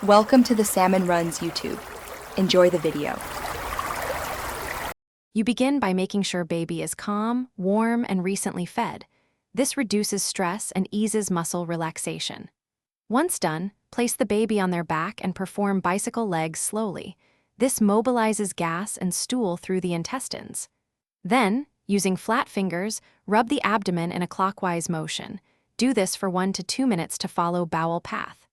Welcome to the Salmon Runs YouTube. Enjoy the video. You begin by making sure baby is calm, warm, and recently fed. This reduces stress and eases muscle relaxation. Once done, place the baby on their back and perform bicycle legs slowly. This mobilizes gas and stool through the intestines. Then, using flat fingers, rub the abdomen in a clockwise motion. Do this for 1 to 2 minutes to follow bowel path.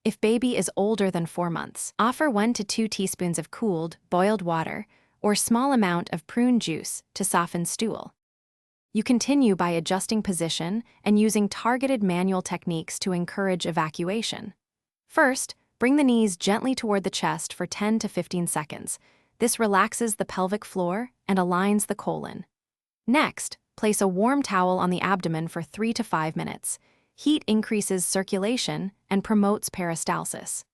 If baby is older than 4 months, offer 1 to 2 teaspoons of cooled, boiled water or small amount of prune juice to soften stool. You continue by adjusting position and using targeted manual techniques to encourage evacuation. First, bring the knees gently toward the chest for 10 to 15 seconds. This relaxes the pelvic floor and aligns the colon. Next, place a warm towel on the abdomen for 3 to 5 minutes. Heat increases circulation and promotes peristalsis.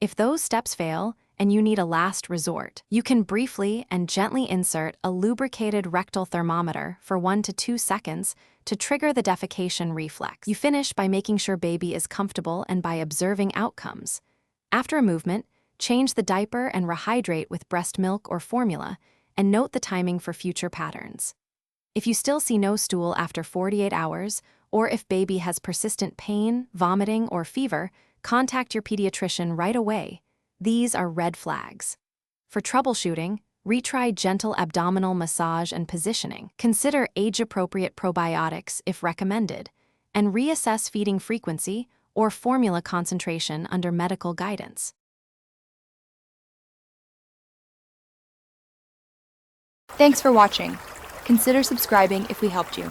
If those steps fail and you need a last resort, you can briefly and gently insert a lubricated rectal thermometer for 1 to 2 seconds to trigger the defecation reflex. You finish by making sure baby is comfortable and by observing outcomes. After a movement, change the diaper and rehydrate with breast milk or formula, and note the timing for future patterns. If you still see no stool after 48 hours, or if baby has persistent pain, vomiting, or fever, contact your pediatrician right away. These are red flags. For troubleshooting, retry gentle abdominal massage and positioning. Consider age-appropriate probiotics if recommended, and reassess feeding frequency or formula concentration under medical guidance. Thanks for watching. Consider subscribing if we helped you.